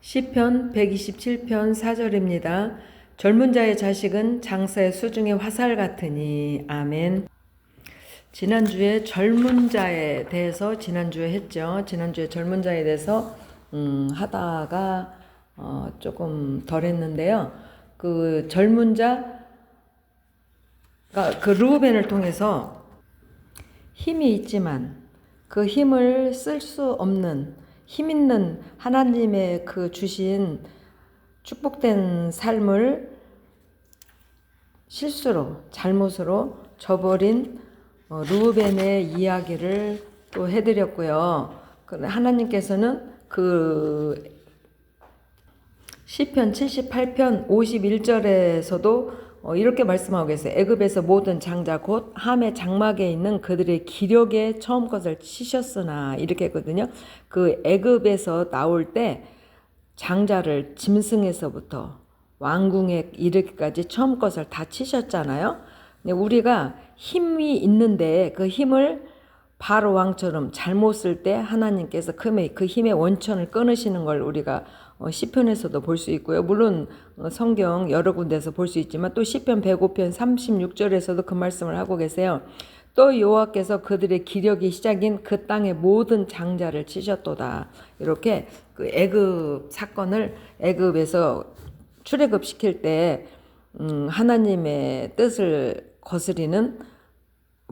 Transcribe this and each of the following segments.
시편 127편 4절입니다. 젊은 자의 자식은 장사의 수중의 화살 같으니. 아멘. 지난주에 젊은 자에 대해서 지난주에 했죠. 지난주에 젊은 자에 대해서 하다가 조금 덜 했는데요. 그 젊은 자가 그 르우벤을 통해서 힘이 있지만 그 힘을 쓸 수 없는 힘 있는 하나님의 그 주신 축복된 삶을 실수로 잘못으로 저버린 르우벤의 이야기를 또 해드렸고요. 하나님께서는 그 시편 78편 51절에서도 이렇게 말씀하고 계세요. 애굽에서 모든 장자 곧 함의 장막에 있는 그들의 기력에 처음 것을 치셨으나, 이렇게 했거든요. 그 애굽에서 나올 때 장자를 짐승에서부터 왕궁에 이르기까지 처음 것을 다 치셨잖아요. 근데 우리가 힘이 있는데 그 힘을 바로 왕처럼 잘못 쓸 때 하나님께서 그 힘의 원천을 끊으시는 걸 우리가 시편에서도 볼 수 있고요. 물론 성경 여러 군데서 볼 수 있지만 또 시편 105편 36절에서도 그 말씀을 하고 계세요. 또 여호와께서 그들의 기력이 시작인 그 땅의 모든 장자를 치셨도다. 이렇게 그 애굽 사건을 애굽에서 출애굽시킬 때 하나님의 뜻을 거스리는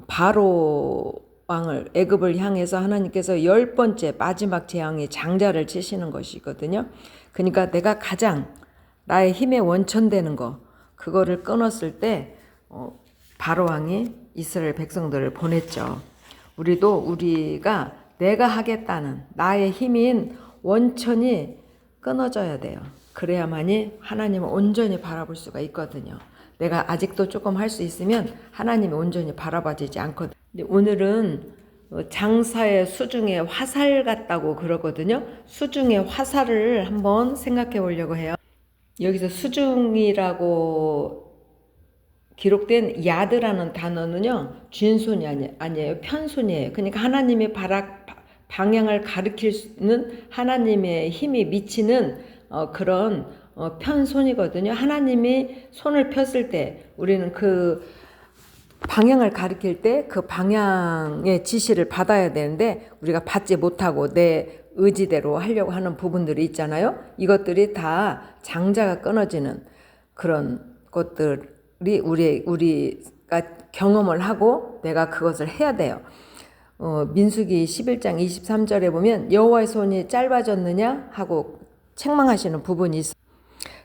바로 왕을 애굽을 향해서 하나님께서 10번째 마지막 재앙이 장자를 치시는 것이거든요. 그러니까 내가 가장 나의 힘의 원천 되는 거, 그거를 끊었을 때 바로 왕이 이스라엘 백성들을 보냈죠. 우리가 내가 하겠다는 나의 힘인 원천이 끊어져야 돼요. 그래야만이 하나님을 온전히 바라볼 수가 있거든요. 내가 아직도 조금 할 수 있으면 하나님이 온전히 바라봐지지 않거든요. 오늘은 장사의 수중에 화살 같다고 그러거든요. 수중의 화살을 한번 생각해 보려고 해요. 여기서 수중이라고 기록된 야드라는 단어는요, 쥔손이 아니에요. 편손이에요. 그러니까 하나님의 방향을 가리키는 하나님의 힘이 미치는 그런 편손이거든요. 하나님이 손을 폈을 때 우리는 그 방향을 가리킬 때 그 방향의 지시를 받아야 되는데 우리가 받지 못하고 내 의지대로 하려고 하는 부분들이 있잖아요. 이것들이 다 장자가 끊어지는 그런 것들이 우리가 경험을 하고 내가 그것을 해야 돼요. 민수기 11장 23절에 보면 여호와의 손이 짧아졌느냐 하고 책망하시는 부분이 있어요.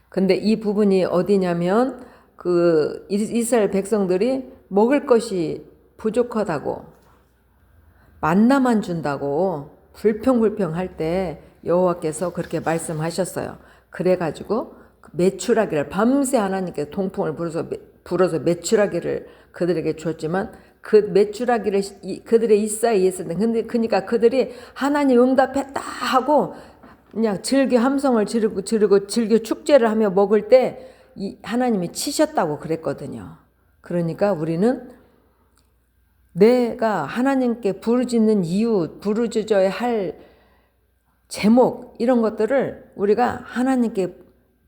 근데 이 부분이 어디냐면 그 이스라엘 백성들이 먹을 것이 부족하다고 만나만 준다고 불평불평할 때 여호와께서 그렇게 말씀하셨어요. 그래가지고 메추라기를 밤새 하나님께 동풍을 불어서 메추라기를 그들에게 주었지만 그 메추라기를 그들의 이사에 있었는데 그러니까 그들이 하나님 응답했다 하고 그냥 즐겨 함성을 지르고 즐겨 축제를 하며 먹을 때 하나님이 치셨다고 그랬거든요. 그러니까 우리는 내가 하나님께 부르짖는 이유, 부르짖어야 할 제목, 이런 것들을 우리가 하나님께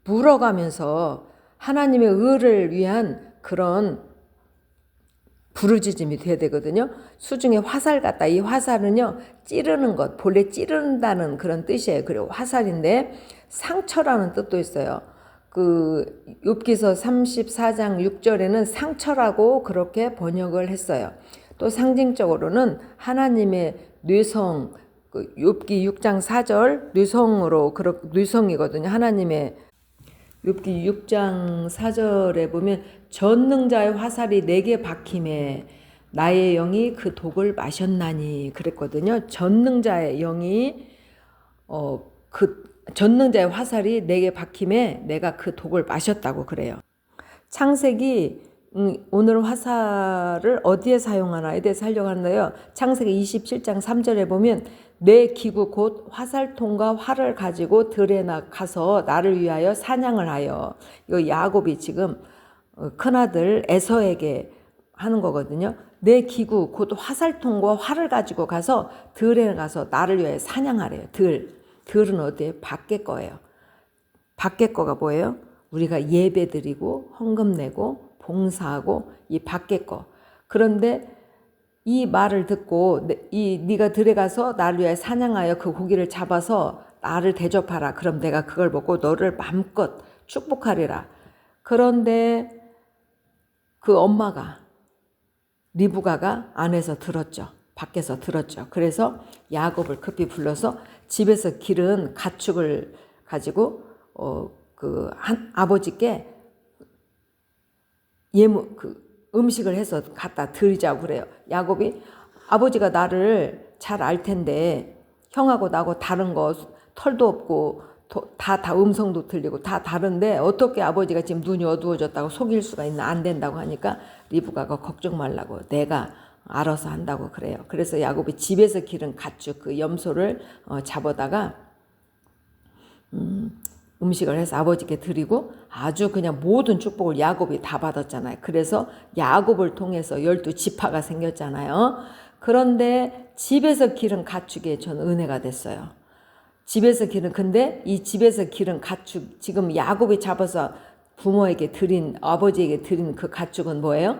물어가면서 하나님의 의를 위한 그런 부르짖음이 돼야 되거든요. 수중에 화살 같다. 이 화살은요, 찌르는 것, 본래 찌른다는 그런 뜻이에요. 그리고 화살인데 상처라는 뜻도 있어요. 그 욥기서 34장 6절에는 상처라고 그렇게 번역을 했어요. 또 상징적으로는 하나님의 뇌성, 그 욥기 6장 4절 뇌성이거든요. 하나님의 욥기 6장 4절에 보면 전능자의 화살이 내게 박힘에 나의 영이 그 독을 마셨나니 그랬거든요. 전능자의 영이 전능자의 화살이 내게 박힘에 내가 그 독을 마셨다고 그래요. 창세기 오늘 화살을 어디에 사용하나에 대해서 하려고 하는데요. 창세기 27장 3절에 보면 내 기구 곧 화살통과 활을 가지고 들에 가서 나를 위하여 사냥을 하여, 이거 야곱이 지금 큰아들 에서에게 하는 거거든요. 내 기구 곧 화살통과 활을 가지고 가서 들에 가서 나를 위하여 사냥하래요. 들은 어디에? 밖에 거예요. 밖에 거가 뭐예요? 우리가 예배 드리고 헌금 내고 봉사하고 이 밖에 거. 그런데 이 말을 듣고 네가 들어가서 나를 위하여 사냥하여 그 고기를 잡아서 나를 대접하라. 그럼 내가 그걸 먹고 너를 마음껏 축복하리라. 그런데 그 엄마가 리브가가 안에서 들었죠. 밖에서 들었죠. 그래서 야곱을 급히 불러서 집에서 기른 가축을 가지고 아버지께 음식을 해서 갖다 드리자고 그래요. 야곱이 아버지가 나를 잘 알 텐데 형하고 나하고 다른 거 털도 없고 다 음성도 들리고 다 다른데 어떻게 아버지가 지금 눈이 어두워졌다고 속일 수가 있나. 안 된다고 하니까 리브가가 걱정 말라고 내가 알아서 한다고 그래요. 그래서 야곱이 집에서 기른 가축 그 염소를 잡아다가 음식을 해서 아버지께 드리고 아주 그냥 모든 축복을 야곱이 다 받았잖아요. 그래서 야곱을 통해서 12지파가 생겼잖아요. 그런데 집에서 기른 가축에 저는 은혜가 됐어요. 집에서 기른, 근데 이 집에서 기른 가축, 지금 야곱이 잡아서 부모에게 드린, 아버지에게 드린 그 가축은 뭐예요?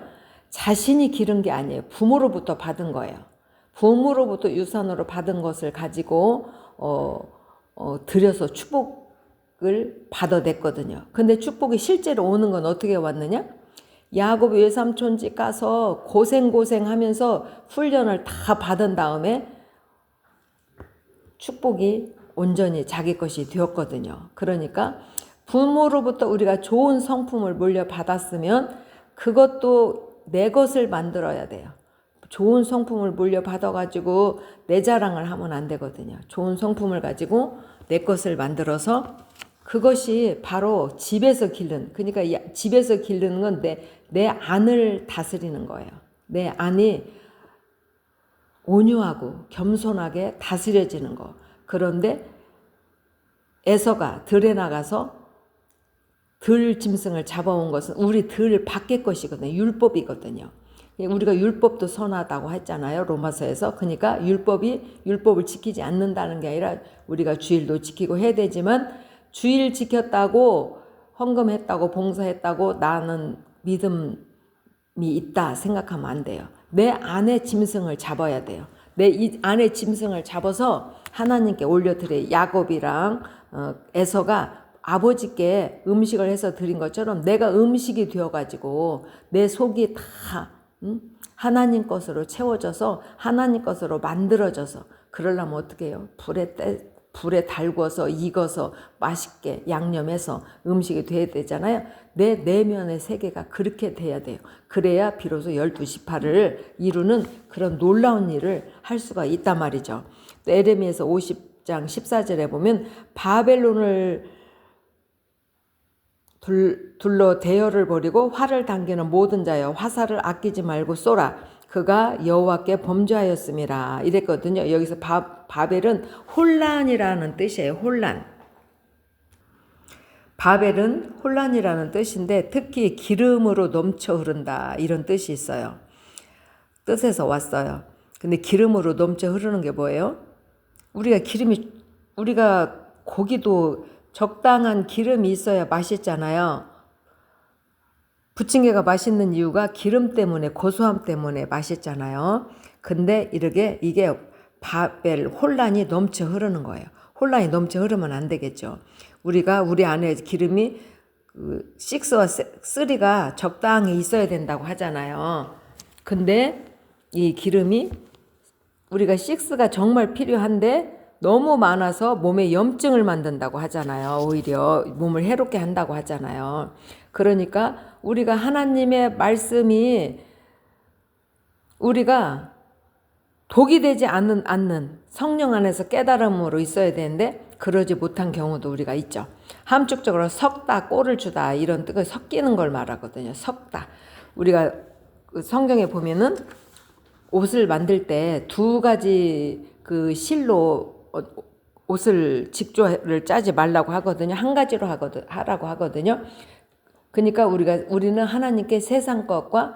자신이 기른 게 아니에요. 부모로부터 받은 거예요. 부모로부터 유산으로 받은 것을 가지고 드려서 축복을 받아냈거든요. 근데 축복이 실제로 오는 건 어떻게 왔느냐? 야곱이 외삼촌 집 가서 고생하면서 훈련을 다 받은 다음에 축복이 온전히 자기 것이 되었거든요. 그러니까 부모로부터 우리가 좋은 성품을 물려받았으면 그것도 내 것을 만들어야 돼요. 좋은 성품을 물려받아가지고 내 자랑을 하면 안 되거든요. 좋은 성품을 가지고 내 것을 만들어서 그것이 바로 집에서 기른, 그러니까 집에서 기르는 건 내 안을 다스리는 거예요. 내 안이 온유하고 겸손하게 다스려지는 거. 그런데 에서가 들에 나가서 들 짐승을 잡아온 것은 우리 들 밖의 것이거든요. 율법이거든요. 우리가 율법도 선하다고 했잖아요. 로마서에서. 그러니까 율법을 지키지 않는다는 게 아니라 우리가 주일도 지키고 해야 되지만 주일 지켰다고 헌금했다고 봉사했다고 나는 믿음이 있다 생각하면 안 돼요. 내 안에 짐승을 잡아야 돼요. 내 안에 짐승을 잡아서 하나님께 올려드려요. 야곱이랑 에서가 아버지께 음식을 해서 드린 것처럼 내가 음식이 되어가지고 내 속이 다 하나님 것으로 채워져서 하나님 것으로 만들어져서 그러려면 어떻게 해요? 불에 달궈서 익어서 맛있게 양념해서 음식이 돼야 되잖아요. 내 내면의 세계가 그렇게 돼야 돼요. 그래야 비로소 12지파를 이루는 그런 놀라운 일을 할 수가 있단 말이죠. 또 에레미야서 50장 14절에 보면 바벨론을 둘러 대열을 벌이고 활을 당기는 모든 자여 화살을 아끼지 말고 쏘라. 그가 여호와께 범죄하였음이라 이랬거든요. 여기서 바벨은 혼란이라는 뜻이에요. 혼란. 바벨은 혼란이라는 뜻인데 특히 기름으로 넘쳐 흐른다 이런 뜻이 있어요. 뜻에서 왔어요. 근데 기름으로 넘쳐 흐르는 게 뭐예요? 우리가 고기도 적당한 기름이 있어야 맛있잖아요. 부침개가 맛있는 이유가 기름 때문에 고소함 때문에 맛있잖아요. 근데 이게 바벨 혼란이 넘쳐 흐르는 거예요. 혼란이 넘쳐 흐르면 안 되겠죠. 우리 안에 기름이 6와 3가 적당히 있어야 된다고 하잖아요. 근데 이 기름이 우리가 6가 정말 필요한데 너무 많아서 몸에 염증을 만든다고 하잖아요. 오히려 몸을 해롭게 한다고 하잖아요. 그러니까 우리가 하나님의 말씀이 우리가 독이 되지 않는 성령 안에서 깨달음으로 있어야 되는데 그러지 못한 경우도 우리가 있죠. 함축적으로 섞다, 꼴을 주다 이런 뜻을 섞이는 걸 말하거든요. 섞다. 우리가 성경에 보면은 옷을 만들 때 2가지 그 실로 옷을 직조를 짜지 말라고 하거든요. 한 가지로 하라고 하거든요. 그러니까 우리는 하나님께 세상 것과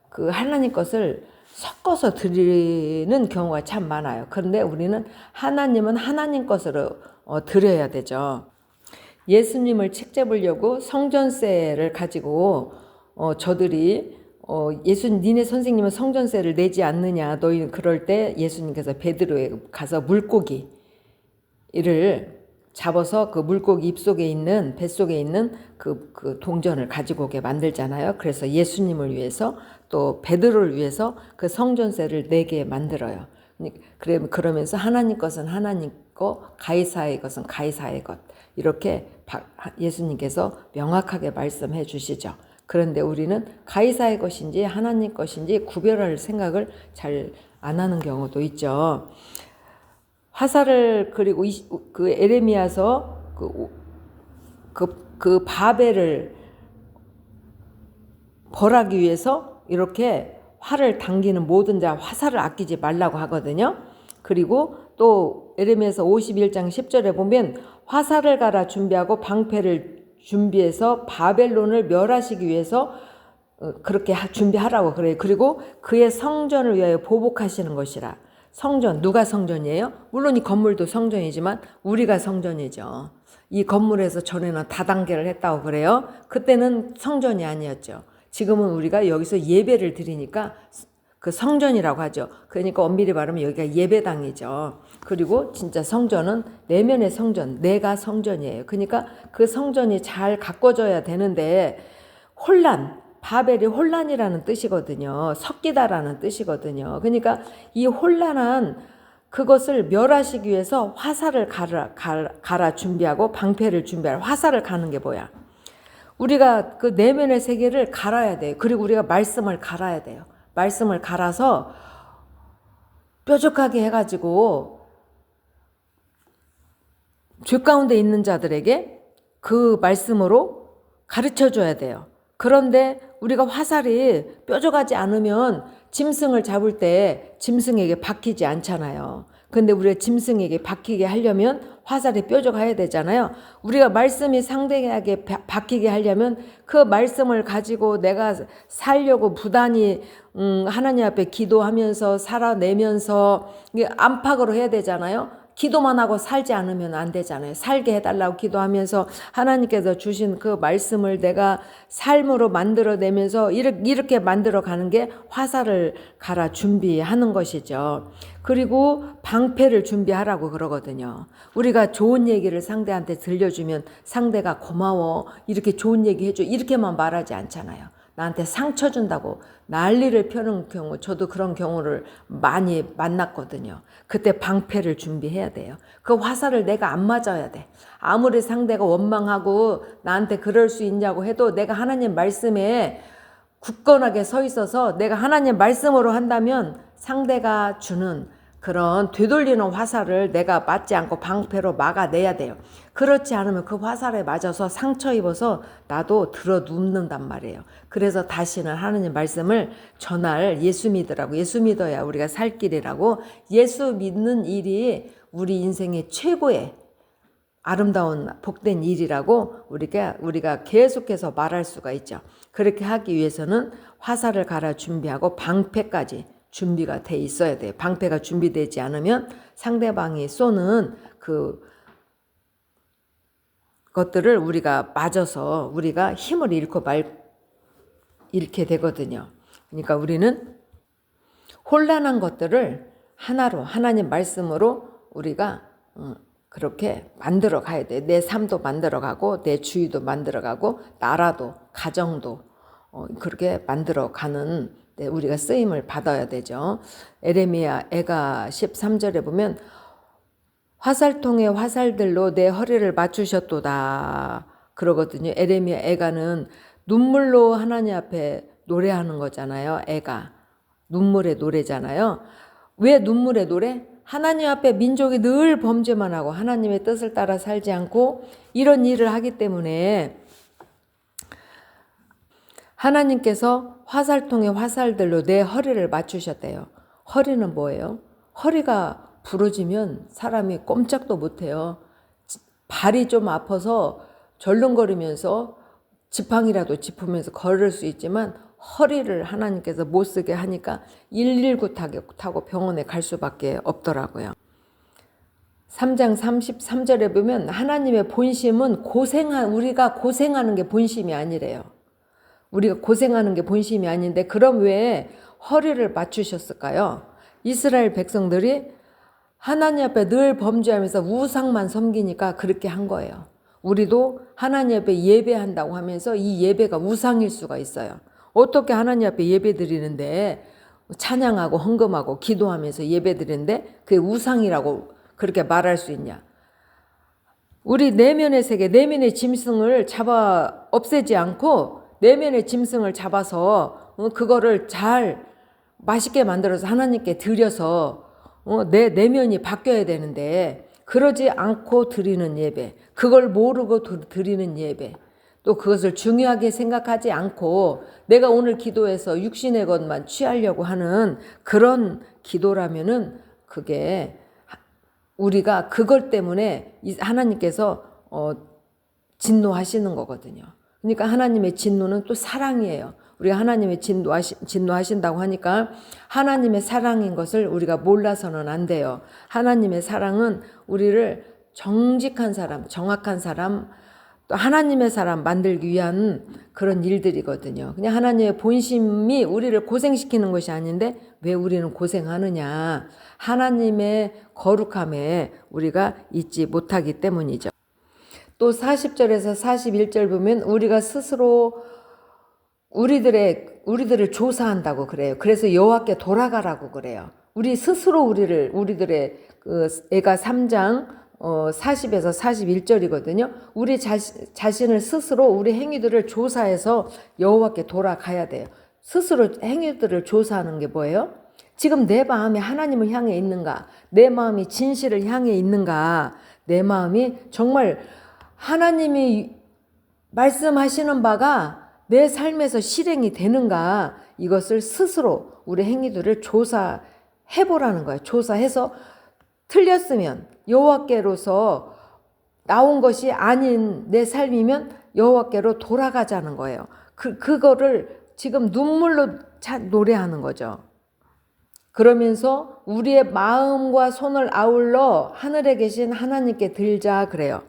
그 하나님 것을 섞어서 드리는 경우가 참 많아요. 그런데 우리는 하나님은 하나님 것으로 드려야 되죠. 예수님을 책잡으려고 성전세를 가지고 저들이 예수님 니네 선생님은 성전세를 내지 않느냐 너희는 그럴 때 예수님께서 베드로에 가서 물고기를 잡아서 그 물고기 입속에 있는 뱃속에 있는 그 동전을 가지고 오게 만들잖아요. 그래서 예수님을 위해서 또 베드로를 위해서 그 성전세를 내게 만들어요. 그러면서 하나님 것은 하나님 것, 가이사의 것은 가이사의 것 이렇게 예수님께서 명확하게 말씀해 주시죠. 그런데 우리는 가이사의 것인지 하나님 것인지 구별할 생각을 잘 안 하는 경우도 있죠. 화살을 그리고 그 에레미야서 그 바벨을 벌하기 위해서 이렇게 활을 당기는 모든 자 화살을 아끼지 말라고 하거든요. 그리고 또 에레미야서 51장 10절에 보면 화살을 갈아 준비하고 방패를 준비해서 바벨론을 멸하시기 위해서 그렇게 준비하라고 그래요. 그리고 그의 성전을 위하여 보복하시는 것이라. 성전, 누가 성전이에요? 물론 이 건물도 성전이지만 우리가 성전이죠. 이 건물에서 전에는 다단계를 했다고 그래요. 그때는 성전이 아니었죠. 지금은 우리가 여기서 예배를 드리니까 그 성전이라고 하죠. 그러니까 엄밀히 말하면 여기가 예배당이죠. 그리고 진짜 성전은 내면의 성전, 내가 성전이에요. 그러니까 그 성전이 잘 가꿔져야 되는데 바벨이 혼란이라는 뜻이거든요. 섞이다라는 뜻이거든요. 그러니까 이 혼란한 그것을 멸하시기 위해서 화살을 갈아 준비하고 방패를 준비하고 화살을 가는 게 뭐야? 우리가 그 내면의 세계를 갈아야 돼요. 그리고 우리가 말씀을 갈아야 돼요. 말씀을 갈아서 뾰족하게 해가지고 죄 가운데 있는 자들에게 그 말씀으로 가르쳐 줘야 돼요. 그런데 우리가 화살이 뾰족하지 않으면 짐승을 잡을 때 짐승에게 박히지 않잖아요. 근데 우리가 짐승에게 박히게 하려면 화살이 뾰족해야 되잖아요. 우리가 말씀이 상대에게 박히게 하려면 그 말씀을 가지고 내가 살려고 부단히 하나님 앞에 기도하면서 살아내면서 안팎으로 해야 되잖아요. 기도만 하고 살지 않으면 안 되잖아요. 살게 해달라고 기도하면서 하나님께서 주신 그 말씀을 내가 삶으로 만들어내면서 이렇게 만들어가는 게 화살을 갈아 준비하는 것이죠. 그리고 방패를 준비하라고 그러거든요. 우리가 좋은 얘기를 상대한테 들려주면 상대가 고마워, 이렇게 좋은 얘기 해줘, 이렇게만 말하지 않잖아요. 나한테 상처 준다고 난리를 펴는 경우, 저도 그런 경우를 많이 만났거든요. 그때 방패를 준비해야 돼요. 그 화살을 내가 안 맞아야 돼. 아무리 상대가 원망하고 나한테 그럴 수 있냐고 해도 내가 하나님 말씀에 굳건하게 서 있어서 내가 하나님 말씀으로 한다면 상대가 주는 그런 되돌리는 화살을 내가 맞지 않고 방패로 막아내야 돼요. 그렇지 않으면 그 화살에 맞아서 상처 입어서 나도 들어 눕는단 말이에요. 그래서 다시는 하나님 말씀을 전할 예수 믿으라고, 예수 믿어야 우리가 살 길이라고, 예수 믿는 일이 우리 인생의 최고의 아름다운 복된 일이라고 우리가 계속해서 말할 수가 있죠. 그렇게 하기 위해서는 화살을 갈아 준비하고 방패까지 준비가 돼 있어야 돼요. 방패가 준비되지 않으면 상대방이 쏘는 그 것들을 우리가 맞아서 우리가 힘을 잃게 되거든요. 그러니까 우리는 혼란한 것들을 하나로 하나님 말씀으로 우리가 그렇게 만들어 가야 돼. 내 삶도 만들어 가고 내 주위도 만들어 가고 나라도 가정도 그렇게 만들어 가는 우리가 쓰임을 받아야 되죠. 에레미야 애가 13절에 보면 화살통의 화살들로 내 허리를 맞추셨도다 그러거든요. 에레미야 애가는 눈물로 하나님 앞에 노래하는 거잖아요. 애가 눈물의 노래잖아요. 왜 눈물의 노래? 하나님 앞에 민족이 늘 범죄만 하고 하나님의 뜻을 따라 살지 않고 이런 일을 하기 때문에 하나님께서 화살통의 화살들로 내 허리를 맞추셨대요. 허리는 뭐예요? 허리가 부러지면 사람이 꼼짝도 못해요. 발이 좀 아파서 절렁거리면서 지팡이라도 짚으면서 걸을 수 있지만 허리를 하나님께서 못 쓰게 하니까 119 타고 병원에 갈 수밖에 없더라고요. 3장 33절에 보면 하나님의 본심은 우리가 고생하는 게 본심이 아니래요. 우리가 고생하는 게 본심이 아닌데 그럼 왜 허리를 맞추셨을까요? 이스라엘 백성들이 하나님 앞에 늘 범죄하면서 우상만 섬기니까 그렇게 한 거예요. 우리도 하나님 앞에 예배한다고 하면서 이 예배가 우상일 수가 있어요. 어떻게 하나님 앞에 예배 드리는데 찬양하고 헌금하고 기도하면서 예배 드리는데 그게 우상이라고 그렇게 말할 수 있냐. 우리 내면의 세계, 내면의 짐승을 잡아 없애지 않고 내면의 짐승을 잡아서 그거를 잘 맛있게 만들어서 하나님께 드려서 내 내면이 바뀌어야 되는데 그러지 않고 드리는 예배, 그걸 모르고 드리는 예배, 또 그것을 중요하게 생각하지 않고 내가 오늘 기도해서 육신의 것만 취하려고 하는 그런 기도라면은 그게 우리가 그걸 때문에 하나님께서 진노하시는 거거든요. 그러니까 하나님의 진노는 또 사랑이에요. 우리가 하나님의 진노하신다고 하니까 하나님의 사랑인 것을 우리가 몰라서는 안 돼요. 하나님의 사랑은 우리를 정직한 사람, 정확한 사람, 또 하나님의 사람 만들기 위한 그런 일들이거든요. 그냥 하나님의 본심이 우리를 고생시키는 것이 아닌데 왜 우리는 고생하느냐. 하나님의 거룩함에 우리가 잊지 못하기 때문이죠. 또 40절에서 41절 보면 우리가 스스로 우리들을 조사한다고 그래요. 그래서 여호와께 돌아가라고 그래요. 우리 스스로 우리들의 애가 3장 40에서 41절이거든요. 우리 자신을 스스로 우리 행위들을 조사해서 여호와께 돌아가야 돼요. 스스로 행위들을 조사하는 게 뭐예요? 지금 내 마음이 하나님을 향해 있는가? 내 마음이 진실을 향해 있는가? 내 마음이 정말 하나님이 말씀하시는 바가 내 삶에서 실행이 되는가? 이것을 스스로 우리 행위들을 조사해보라는 거예요. 조사해서 틀렸으면 여호와께로서 나온 것이 아닌 내 삶이면 여호와께로 돌아가자는 거예요. 그거를 지금 눈물로 노래하는 거죠. 그러면서 우리의 마음과 손을 아울러 하늘에 계신 하나님께 들자 그래요.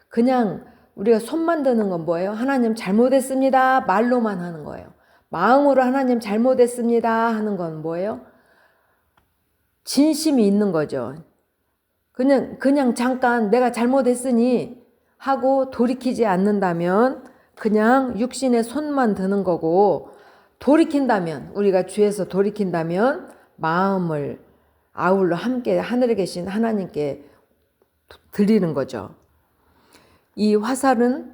그냥 우리가 손만 드는 건 뭐예요? 하나님 잘못했습니다. 말로만 하는 거예요. 마음으로 하나님 잘못했습니다 하는 건 뭐예요? 진심이 있는 거죠. 그냥 잠깐 내가 잘못했으니 하고 돌이키지 않는다면 그냥 육신의 손만 드는 거고, 돌이킨다면, 우리가 주에서 돌이킨다면 마음을 아울러 함께 하늘에 계신 하나님께 드리는 거죠. 이 화살은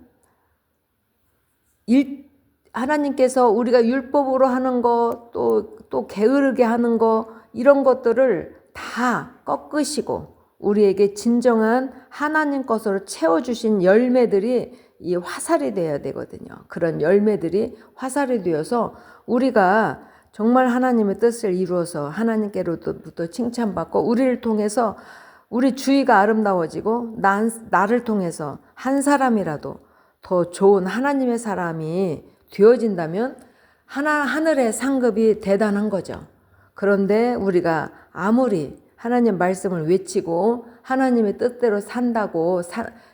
하나님께서 우리가 율법으로 하는 거, 또 게으르게 하는 거, 이런 것들을 다 꺾으시고 우리에게 진정한 하나님 것으로 채워주신 열매들이 이 화살이 되어야 되거든요. 그런 열매들이 화살이 되어서 우리가 정말 하나님의 뜻을 이루어서 하나님께로부터 칭찬받고 우리를 통해서 우리 주위가 아름다워지고 나를 통해서 한 사람이라도 더 좋은 하나님의 사람이 되어진다면 하늘의 상급이 대단한 거죠. 그런데 우리가 아무리 하나님 말씀을 외치고 하나님의 뜻대로 산다고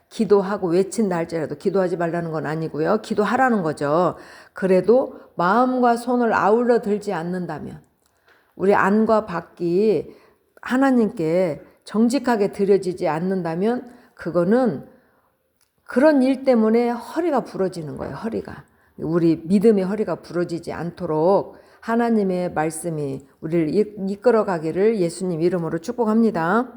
기도하고 외친다 할지라도, 기도하지 말라는 건 아니고요. 기도하라는 거죠. 그래도 마음과 손을 아울러 들지 않는다면, 우리 안과 밖이 하나님께 정직하게 드려지지 않는다면 그거는 그런 일 때문에 허리가 부러지는 거예요. 허리가. 우리 믿음의 허리가 부러지지 않도록 하나님의 말씀이 우리를 이끌어 가기를 예수님 이름으로 축복합니다.